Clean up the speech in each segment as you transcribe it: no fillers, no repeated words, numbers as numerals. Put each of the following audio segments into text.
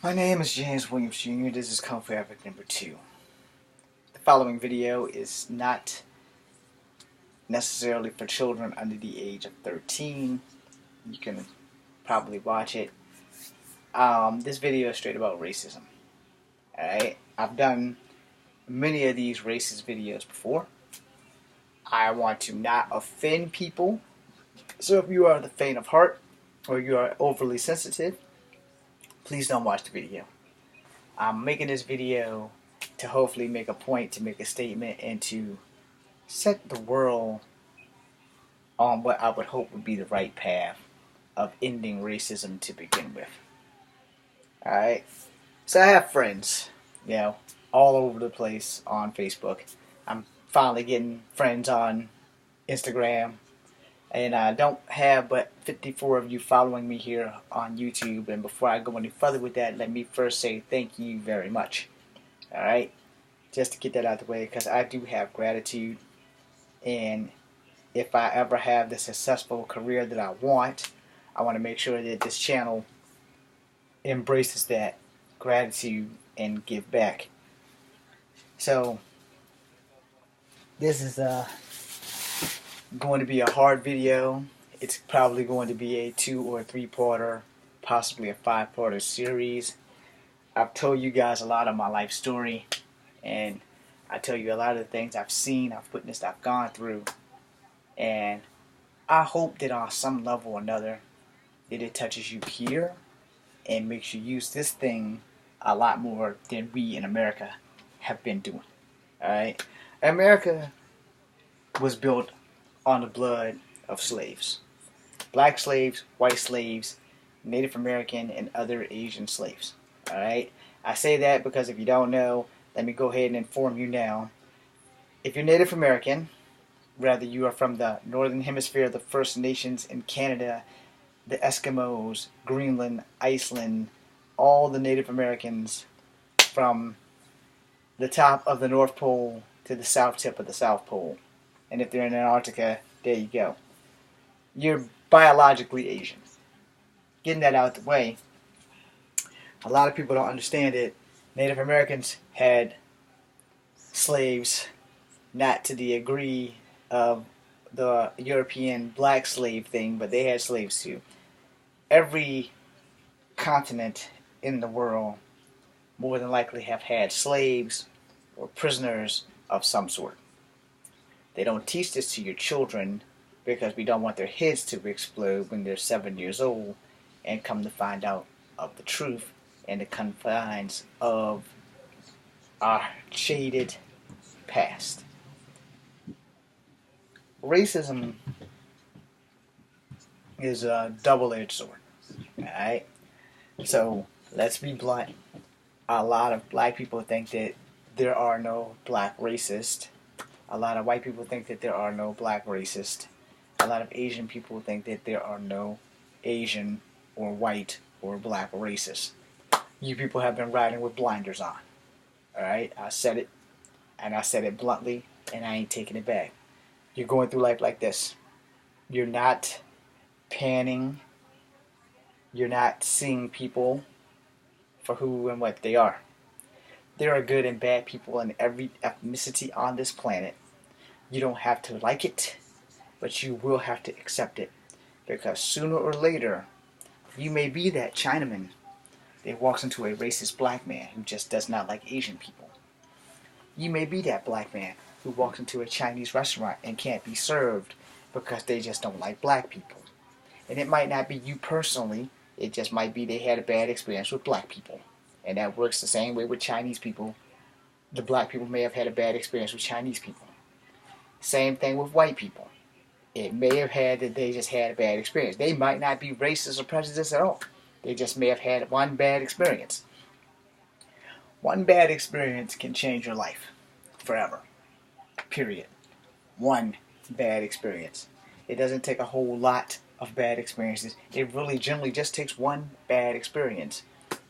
My name is James Williams Jr. This is Kung Fu Epic number 2. The following video is not necessarily for children under the age of 13. You can probably watch it. This video is straight about racism. Alright? I've done many of these racist videos before. I want to not offend people. So if you are the faint of heart or you are overly sensitive, please don't watch the video. I'm making this video to hopefully make a point, to make a statement, and to set the world on what I would hope would be the right path of ending racism to begin with. Alright? So I have friends, all over the place on Facebook. I'm finally getting friends on Instagram. And I don't have but 54 of you following me here on YouTube. And before I go any further with that, let me first say thank you very much. Alright? Just to get that out of the way, because I do have gratitude. And if I ever have the successful career that I want to make sure that this channel embraces that gratitude and give back. So, this is going to be a hard video. It's probably going to be a 2 or 3-parter, possibly a 5-parter series. I've told you guys a lot of my life story, and I tell you a lot of the things I've seen, I've witnessed, I've gone through, and I hope that on some level or another that it touches you here and makes you use this thing a lot more than we in America have been doing. Alright? America was built on the blood of slaves. Black slaves, white slaves, Native American, and other Asian slaves. Alright? I say that because if you don't know, let me go ahead and inform you now. If you're Native American, whether you are from the Northern Hemisphere, the First Nations in Canada, the Eskimos, Greenland, Iceland, all the Native Americans from the top of the North Pole to the south tip of the South Pole. And if they're in Antarctica, there you go. You're biologically Asian. Getting that out of the way, a lot of people don't understand it. Native Americans had slaves, not to the degree of the European black slave thing, but they had slaves too. Every continent in the world more than likely have had slaves or prisoners of some sort. They don't teach this to your children because we don't want their heads to explode when they're 7 years old and come to find out of the truth in the confines of our shaded past. Racism is a double-edged sword. Alright? So, let's be blunt. A lot of black people think that there are no black racists. A lot of white people think that there are no black racists. A lot of Asian people think that there are no Asian or white or black racists. You people have been riding with blinders on. Alright? I said it, and I said it bluntly, and I ain't taking it back. You're going through life like this. You're not panning. You're not seeing people for who and what they are. There are good and bad people in every ethnicity on this planet. You don't have to like it, but you will have to accept it. Because sooner or later, you may be that Chinaman that walks into a racist black man who just does not like Asian people. You may be that black man who walks into a Chinese restaurant and can't be served because they just don't like black people. And it might not be you personally, it just might be they had a bad experience with black people. And that works the same way with Chinese people. The black people may have had a bad experience with Chinese people. Same thing with white people. It may have had that they just had a bad experience. They might not be racist or prejudiced at all. They just may have had one bad experience. One bad experience can change your life forever. Period. One bad experience. It doesn't take a whole lot of bad experiences. It really generally just takes one bad experience.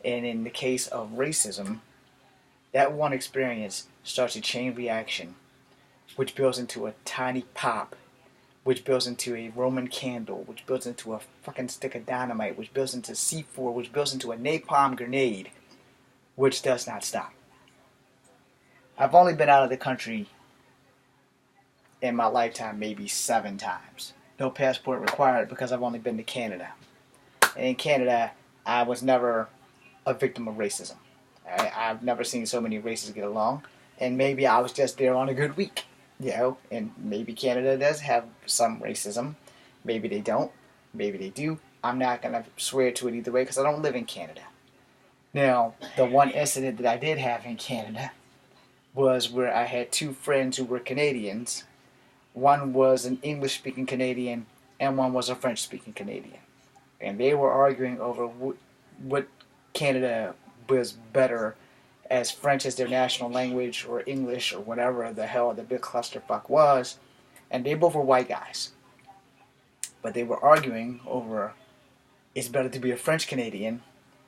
And in the case of racism, that one experience starts a chain reaction, which builds into a tiny pop, which builds into a Roman candle, which builds into a fucking stick of dynamite, which builds into C4, which builds into a napalm grenade. which does not stop. I've only been out of the country in my lifetime maybe 7 times. No passport required because I've only been to Canada. And in Canada, I was never a victim of racism. I've never seen so many races get along. And maybe I was just there on a good week. And maybe Canada does have some racism. Maybe they don't. Maybe they do. I'm not going to swear to it either way because I don't live in Canada. Now, the one incident that I did have in Canada was where I had 2 friends who were Canadians. One was an English-speaking Canadian and one was a French-speaking Canadian. And they were arguing over what Canada was better, as French as their national language or English or whatever the hell the big clusterfuck was. And they both were white guys. But they were arguing over it's better to be a French Canadian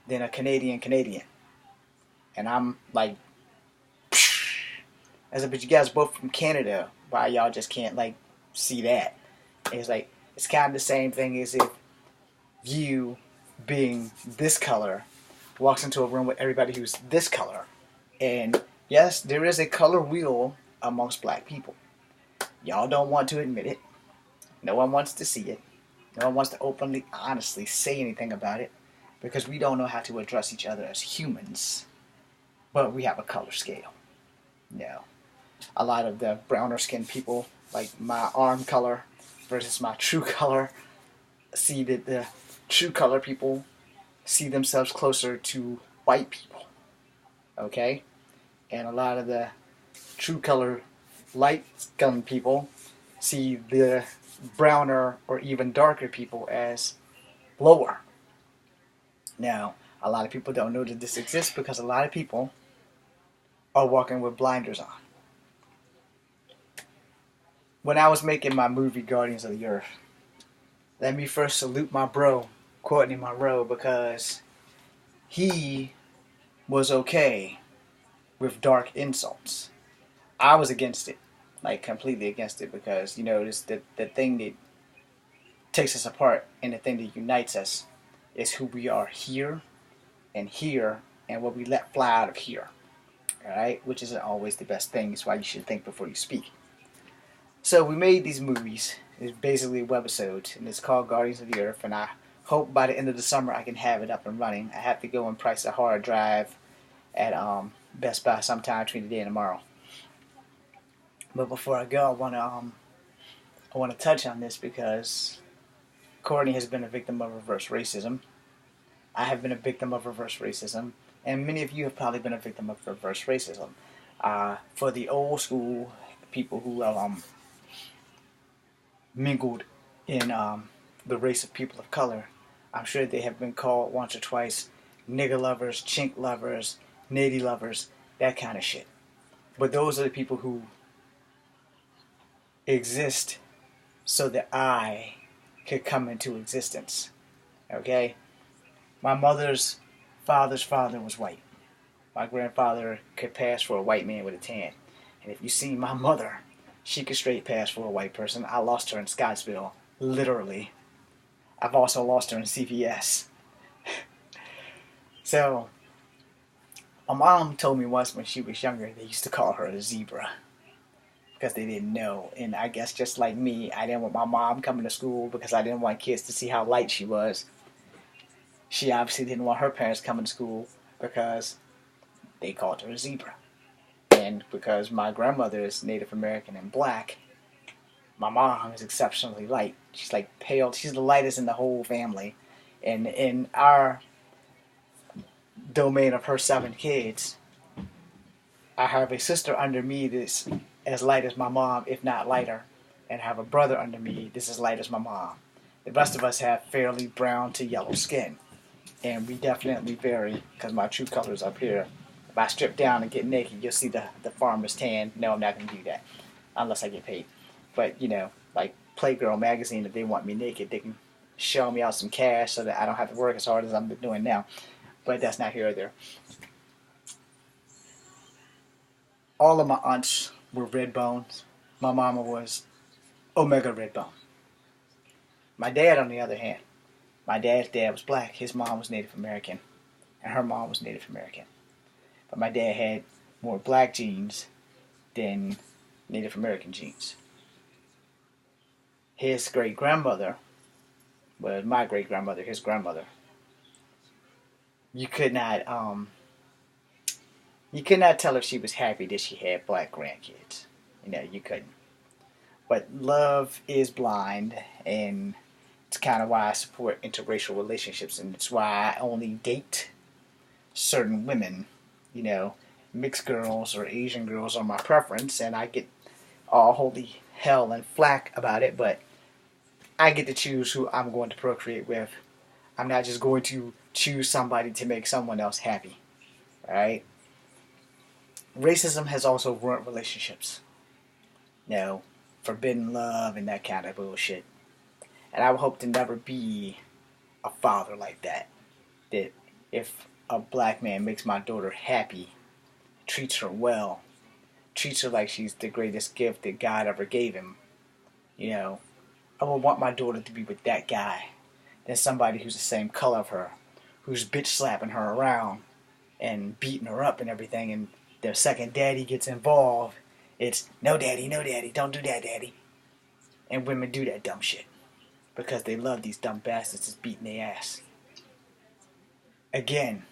than a Canadian Canadian. And I'm like, I said, but you guys both from Canada. Why y'all just can't like see that? And it's like, it's kind of the same thing as if you, being this color, walks into a room with everybody who's this color. And yes, there is a color wheel amongst black people. Y'all don't want to admit it. No one wants to see it. No one wants to openly, honestly say anything about it because we don't know how to address each other as humans. But we have a color scale. A lot of the browner skinned people, like my arm color versus my true color, see that the true color people see themselves closer to white people. Okay? And a lot of the true color light skinned people see the browner or even darker people as lower. Now, a lot of people don't know that this exists because a lot of people are walking with blinders on. When I was making my movie Guardians of the Earth, let me first salute my bro, Courtney Monroe, because he was okay with dark insults. I was against it, like completely against it, because this the thing that takes us apart and the thing that unites us is who we are here and what we let fly out of here. Alright? Which isn't always the best thing. It's why you should think before you speak. So we made these movies. It's basically a webisode, and it's called Guardians of the Earth, and I hope by the end of the summer I can have it up and running. I have to go and price a hard drive at Best Buy sometime between today and tomorrow. But before I go, I want to touch on this because Courtney has been a victim of reverse racism. I have been a victim of reverse racism, and many of you have probably been a victim of reverse racism. For the old school people who have mingled in the race of people of color, I'm sure they have been called once or twice nigger lovers, chink lovers, nitty lovers, that kind of shit. But those are the people who exist so that I could come into existence. Okay? My mother's father's father was white. My grandfather could pass for a white man with a tan. And if you see my mother, she could straight pass for a white person. I lost her in Scottsville, literally. I've also lost her in CVS. So, my mom told me once when she was younger, they used to call her a zebra. Because they didn't know. And I guess just like me, I didn't want my mom coming to school because I didn't want kids to see how light she was. She obviously didn't want her parents coming to school because they called her a zebra. And because my grandmother is Native American and black, my mom is exceptionally light. She's like pale. She's the lightest in the whole family. And in our domain of her 7 kids, I have a sister under me that's as light as my mom, if not lighter. And I have a brother under me that's as light as my mom. The rest of us have fairly brown to yellow skin. And we definitely vary because my true color is up here. If I strip down and get naked, you'll see the farmer's tan. No, I'm not going to do that unless I get paid. But, like Playgirl magazine, if they want me naked, they can shell me out some cash so that I don't have to work as hard as I'm doing now. But that's not here or there. All of my aunts were red bones. My mama was Omega red bone. My dad, on the other hand, my dad's dad was black. His mom was Native American. And her mom was Native American. but my dad had more black genes than Native American genes. His great grandmother was my great grandmother, his grandmother. You could not tell if she was happy that she had black grandkids. You couldn't. But love is blind, and it's kind of why I support interracial relationships, and it's why I only date certain women. Mixed girls or Asian girls are my preference, and I get all holy hell and flack about it, but I get to choose who I'm going to procreate with. I'm not just going to choose somebody to make someone else happy. Alright? Racism has also ruined relationships. Forbidden love and that kind of bullshit. And I would hope to never be a father like that. That if a black man makes my daughter happy, treats her well, treats her like she's the greatest gift that God ever gave him, I would want my daughter to be with that guy than somebody who's the same color of her, who's bitch slapping her around and beating her up and everything, and their second daddy gets involved. It's, no daddy, don't do that, daddy. And women do that dumb shit because they love these dumb bastards that's beating their ass. Again,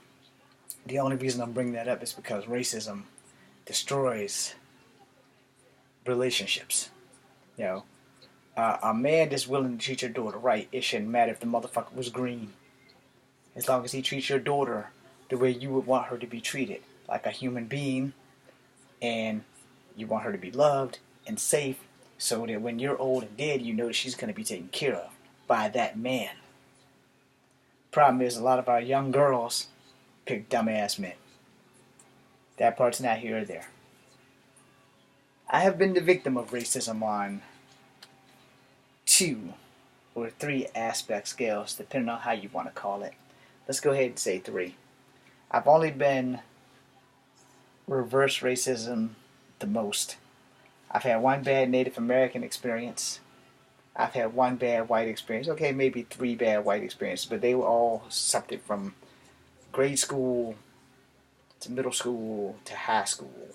the only reason I'm bringing that up is because racism destroys relationships. A man that's willing to treat your daughter right, it shouldn't matter if the motherfucker was green. As long as he treats your daughter the way you would want her to be treated, like a human being, and you want her to be loved and safe, so that when you're old and dead, you know that she's going to be taken care of by that man. Problem is, a lot of our young girls pick dumbass men. That part's not here or there. I have been the victim of racism on 2 or 3 aspect scales, depending on how you want to call it. Let's go ahead and say 3. I've only been reverse racism the most. I've had 1 bad Native American experience. I've had 1 bad white experience. Okay, maybe 3 bad white experiences, but they were all something from grade school to middle school to high school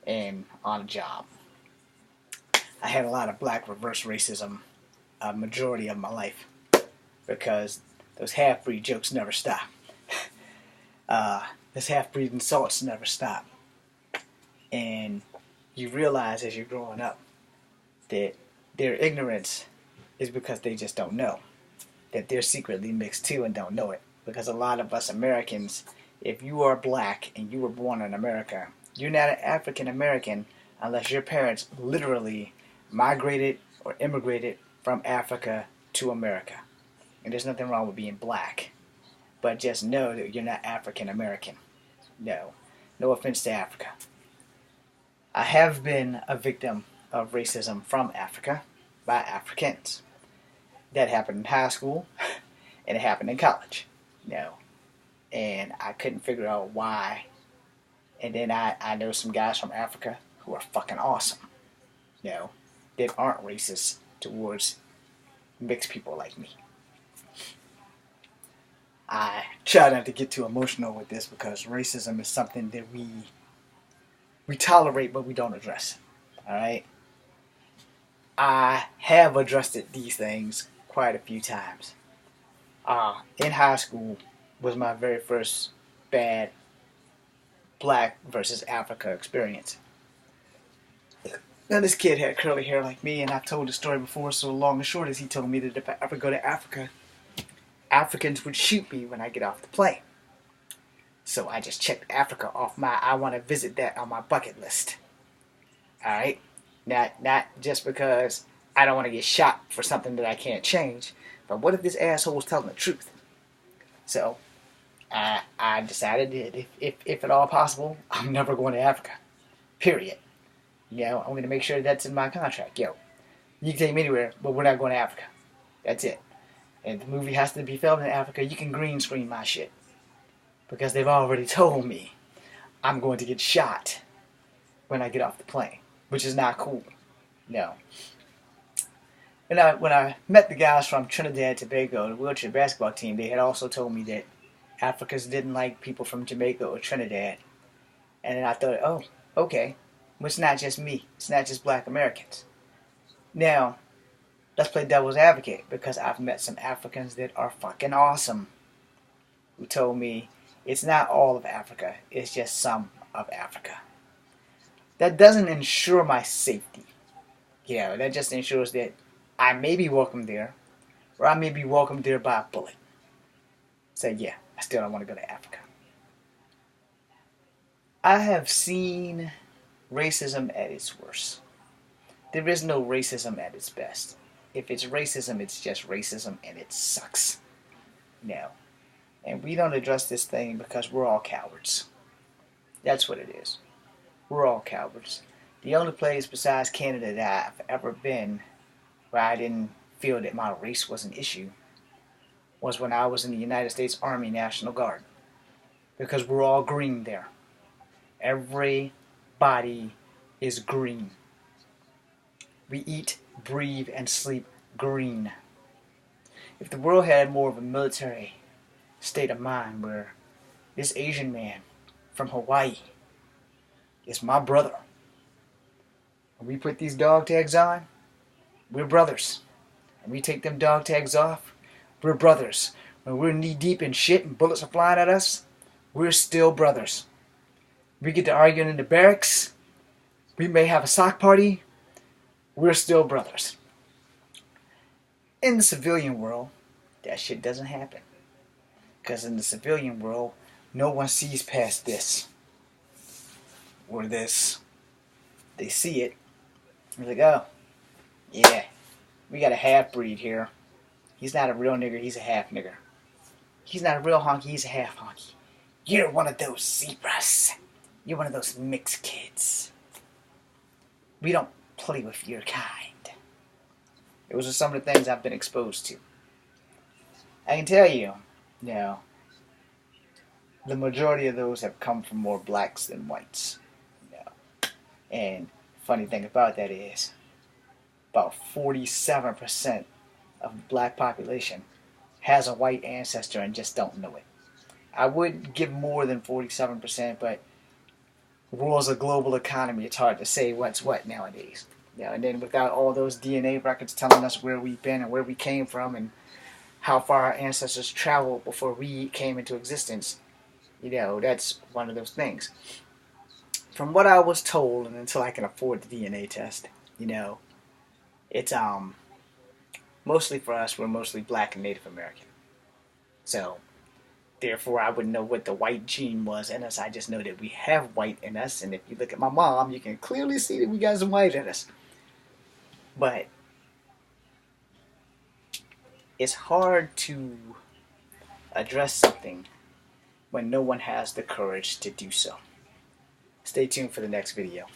and on a job. I had a lot of black reverse racism a majority of my life because those half-breed jokes never stop. Those half-breed insults never stop. And you realize as you're growing up that their ignorance is because they just don't know. That they're secretly mixed too and don't know it. Because a lot of us Americans, if you are black and you were born in America, you're not an African American unless your parents literally migrated or immigrated from Africa to America. And there's nothing wrong with being black. But just know that you're not African American. No. No offense to Africa. I have been a victim of racism from Africa by Africans. That happened in high school and it happened in college. And I couldn't figure out why. And then I know some guys from Africa who are fucking awesome. That aren't racist towards mixed people like me. I try not to get too emotional with this because racism is something that we tolerate but we don't address. Alright? I have addressed these things quite a few times. In high school was my very first bad black versus Africa experience. Now this kid had curly hair like me, and I've told the story before, so long and short is he told me that if I ever go to Africa, Africans would shoot me when I get off the plane. So I just checked Africa off I want to visit that on my bucket list. Alright? Not just because I don't want to get shot for something that I can't change, but what if this asshole was telling the truth? So, I decided that if at all possible, I'm never going to Africa. Period. I'm going to make sure that's in my contract. You can take me anywhere, but we're not going to Africa. That's it. And the movie has to be filmed in Africa. You can green screen my shit. Because they've already told me I'm going to get shot when I get off the plane. Which is not cool. No. And when I met the guys from Trinidad and Tobago, the wheelchair basketball team, they had also told me that Africans didn't like people from Jamaica or Trinidad And then I thought, oh, okay, well, it's not just me. It's not just black Americans. Now, let's play devil's advocate because I've met some Africans that are fucking awesome who told me it's not all of Africa, it's just some of Africa. That doesn't ensure my safety. Yeah, that just ensures that I may be welcome there, or I may be welcomed there by a bullet. Say, yeah, I still don't want to go to Africa. I have seen racism at its worst. There is no racism at its best. If it's racism, it's just racism and it sucks. No. And we don't address this thing because we're all cowards. That's what it is. We're all cowards. The only place besides Canada that I've ever been where I didn't feel that my race was an issue was when I was in the United States Army National Guard. Because we're all green there. Everybody is green. We eat, breathe, and sleep green. If the world had more of a military state of mind where this Asian man from Hawaii is my brother, when we put these dog tags on, we're brothers. And we take them dog tags off, we're brothers. When we're knee deep in shit and bullets are flying at us, we're still brothers. We get to arguing in the barracks, we may have a sock party, we're still brothers. In the civilian world, that shit doesn't happen. Because in the civilian world, no one sees past this or this. They see it. They're like, oh, yeah, we got a half-breed here. He's not a real nigger, he's a half nigger. He's not a real honky, he's a half honky. You're one of those zebras. You're one of those mixed kids. We don't play with your kind. Those are some of the things I've been exposed to. I can tell you, the majority of those have come from more blacks than whites. And funny thing about that is, about 47% of the black population has a white ancestor and just don't know it. I would give more than 47%, but the world's a global economy. It's hard to say what's what nowadays. And then without all those DNA records telling us where we've been and where we came from and how far our ancestors traveled before we came into existence, that's one of those things. From what I was told, and until I can afford the DNA test, it's mostly for us, we're mostly black and Native American. So, therefore, I wouldn't know what the white gene was in us. I just know that we have white in us, and if you look at my mom, you can clearly see that we got some white in us. But it's hard to address something when no one has the courage to do so. Stay tuned for the next video.